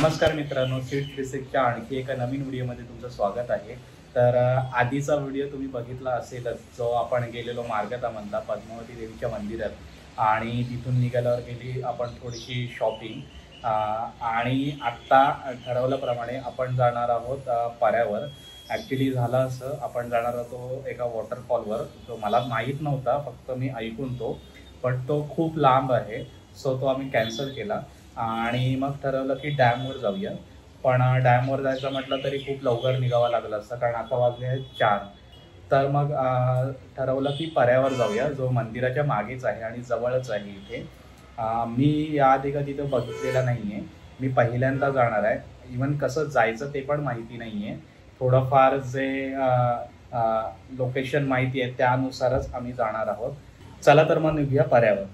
नमस्कार मित्रांनो, सीड 360च्या आणखी एका नवीन व्हिडिओमध्ये तुमचं स्वागत आहे। तर आधीचा व्हिडिओ तुम्ही बघितला असेलच, जो आपण गेलेलो मार्गतामधला पद्मावती देवीच्या मंदिरात आणि तिथून निघाल्यावर गेली आपण थोडीशी शॉपिंग आणि आत्ता ठरवल्याप्रमाणे आपण जाणार आहोत पर्यावर। ॲक्च्युली झालं असं, आपण जाणार होतो एका वॉटरफॉलवर, जो मला माहीत नव्हता, फक्त मी ऐकून तो, पण तो खूप लांब आहे, सो तो आम्ही कॅन्सल केला आणि मग ठरवलं की डॅमवर जाऊया। पण डॅमवर जायचं म्हटलं तरी खूप लवकर निघावं लागलं असतं, कारण आता वाजले आहेत 4। तर मग ठरवलं की पर्यावर जाऊया, जो मंदिराच्या मागेच आहे आणि जवळच आहे इथे। मी याआधी कधी तो बघितलेला नाही आहे, मी पहिल्यांदा जाणार आहे। इवन कसं जायचं ते पण माहिती नाही आहे, थोडंफार जे लोकेशन माहिती आहे त्यानुसारच आम्ही जाणार आहोत। चला तर मग निघूया पर्यावर।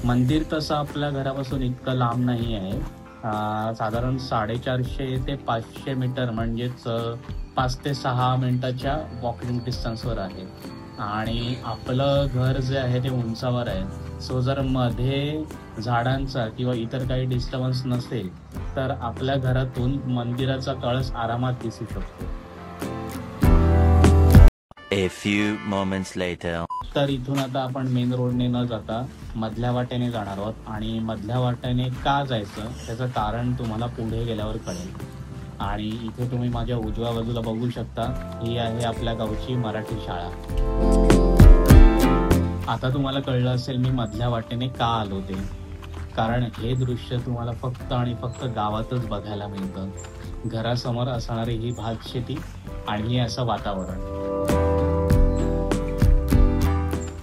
मंदिर तसं आपल्या घरापासून इतकं लांब नाही आहे, साधारण 450 ते 500 मीटर, म्हणजेच 5 ते 6 मिनिटाच्या वॉकिंग डिस्टन्सवर आहे। आणि आपलं घर जे आहे ते उंचावर आहे, सो जर मध्ये झाडांचा किंवा इतर काही डिस्टर्बन्स नसेल तर आपल्या घरातून मंदिराचा कळस आरामात दिसू शकतो। A few moments later. तर इथून आता आपण मेन रोडने न जाता मधल्या वाटेने जाणार आहोत, आणि मधल्या वाटेने का जायचं त्याचं कारण तुम्हाला पुढे गेल्यावर कळेल। आणि इथे तुम्ही माझ्या उजव्या बाजूला बघू शकता, ही आहे आपल्या गावची मराठी शाळा। आता तुम्हाला कळलं असेल मी मधल्या वाटेने का आलो ते, कारण हे दृश्य तुम्हाला फक्त आणि फक्त गावातच बघायला मिळतं। घरासमोर असणारी ही भातशेती आणि हे असं वातावरण,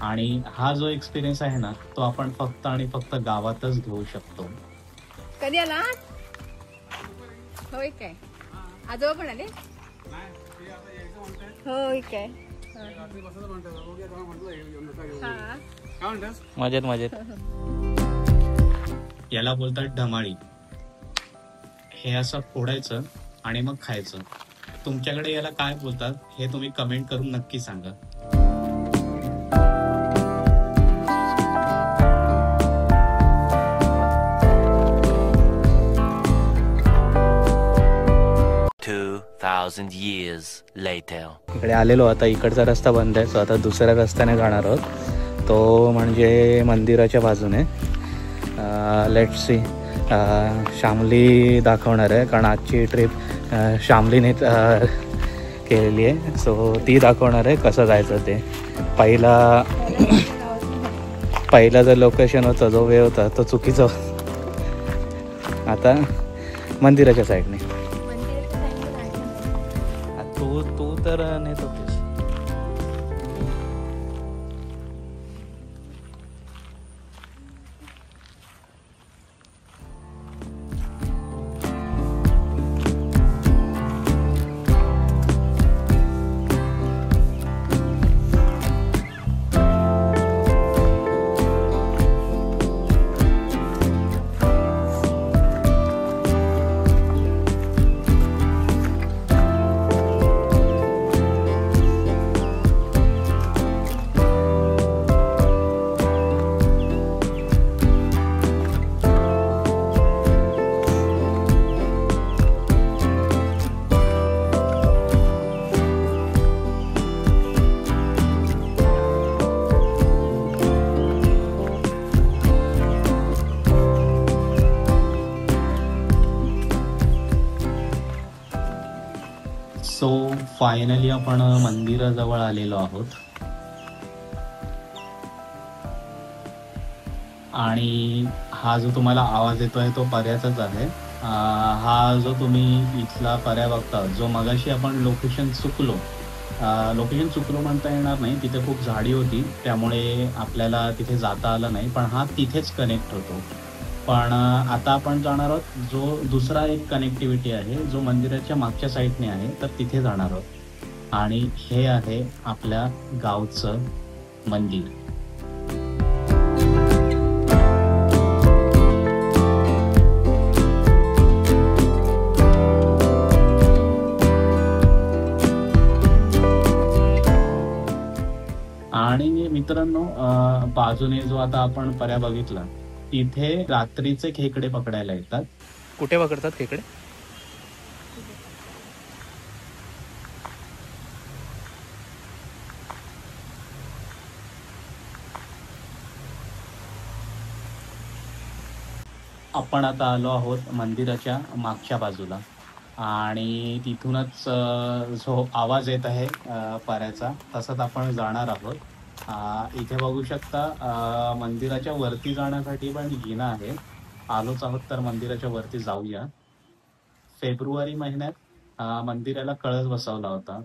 आणि हा जो एक्सपिरियन्स आहे ना, तो आपण फक्त आणि फक्त गावातच घेऊ शकतो। कधी आला? होय काय? आजोबा पण आले? होय काय? मजेत मजेत। याला बोलतात ढमाळी। हे असं फोडायचं आणि मग खायचं। तुमच्याकडे याला काय बोलतात हे तुम्ही कमेंट करून नक्की सांगा। Years later. इकडे आलेलो, आता इकडचा रस्ता बंद आहे, सो आता दुसऱ्या रस्त्याने जाणार आहोत, तो म्हणजे मंदिराच्या बाजूने। लेट्स सी, शामली दाखवणार आहे, कारण आजची ट्रिप शामलीने केलेली आहे, सो ती दाखवणार आहे कसं जायचं ते। पहिला जो लोकेशन होता, जो वे होता, तो चुकीचा। आता मंदिराच्या साईडने तू तर नेत होतीस। सो फायनली आपण मंदिराजवळ आलेलो आहोत, आणि हा जो तुम्हाला आवाज येतोय तो पर्याचाच आहे। हा जो तुम्ही इथला पर्या बघता, जो मगाशी आपण लोकेशन चुकलो म्हणता येणार नाही, तिथे खूप झाडी होती त्यामुळे आपल्याला तिथे जाता आलं नाही, पण हा तिथेच कनेक्ट होतो। पण आता आपण जाणार आहोत जो दुसरा एक कनेक्टिव्हिटी आहे, जो मंदिराच्या मागच्या साईडने आहे, तर तिथे जाणार आहोत, आणि हे आहे आपल्या गावचं मंदिर। आणि मित्रांनो, बाजूने जो आता आपण पर्या बघितला, तिथे रात्रीचे खेकडे पकडायला येतात, कुठे पकडतात खेकडे? आपण आता आलो आहोत मंदिराच्या मागच्या बाजूला आणि तिथूनच जो आवाज येत आहे पऱ्याचा तसंच आपण जाणार आहोत. इथे बघू शकता मंदिराच्या वरती जाण्यासाठी पण जिना आहे. आलोच आहोत तर मंदिराच्या वरती जाऊया. फेब्रुवारी महिन्यात मंदिराला कळस बसवला होता.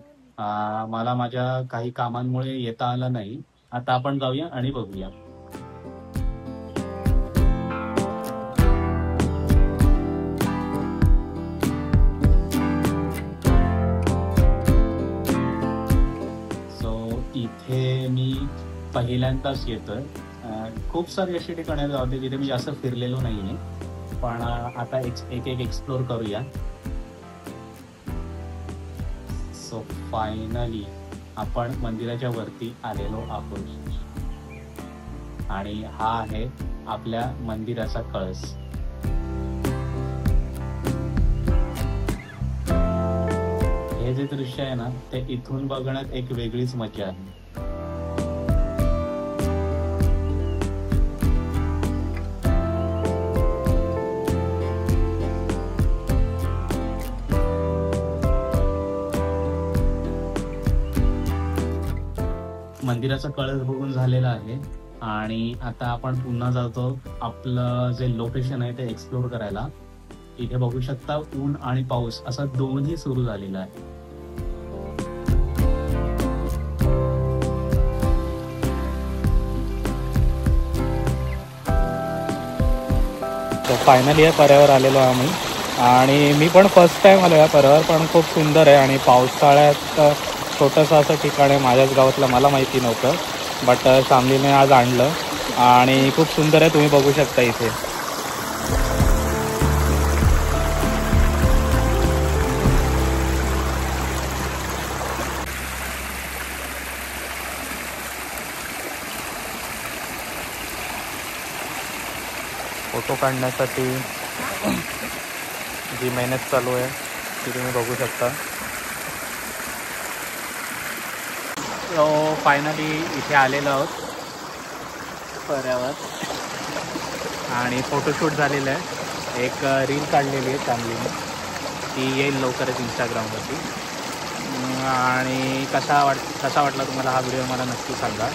मला माझ्या काही कामांमुळे येता आलं नाही. आता आपण जाऊया आणि बघूया. इथे मी पहिल्यांदाच येतोय. खूप सारी अशी ठिकाणे होते जिथे मी जास्त फिरलेलो नाही आहे, पण आता एक एक्सप्लोर करूया. सो फायनली आपण मंदिराच्या वरती आलेलो आहोत आणि हा आहे आपल्या मंदिराचा कळस. हे जे दृश्य आहे ना ते इथून बघण्यात एक वेगळीच मजा आहे. मंदिराचा कळस बघून झालेला आहे आणि आता आपण पुन्हा जातो आपलं जे लोकेशन आहे ते एक्सप्लोर करायला. इथे बघू शकता ऊन आणि पाऊस असं दोन्ही सुरू झालेलं आहे. तो फायनली या पर्यावर आलेलो आहे आम्ही आणि मी पण फर्स्ट टाइम आलो या पर्यावर, पण खूप सुंदर आहे आणि पावसाळ्यात छोटंसं असं ठिकाण आहे. माझ्याच गावातलं मला माहिती नव्हतं, बट शामलीने आज आणलं आणि खूप सुंदर आहे. तुम्ही बघू शकता इथे. फोटो काढण्यासाठी जी मेहनत चालू आहे ती तुम्ही बघू शकता. सो फायनली इथे आलेलो आहोत पर्यावर आणि फोटोशूट झालेलं आहे. एक रील काढलेली आहे चांगलीने, ती येईल लवकरच इंस्टाग्रामवरती. आणि कसा वाटला तुम्हाला हा व्हिडिओ मला नक्की सांगा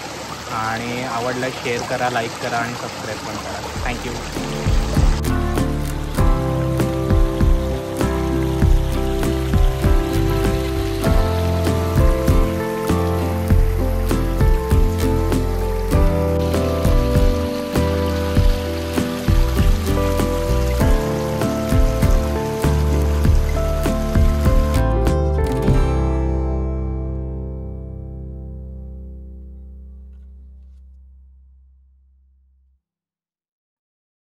आणि आवडला शेअर करा, लाईक करा आणि सबस्क्राईब पण करा. थँक्यू.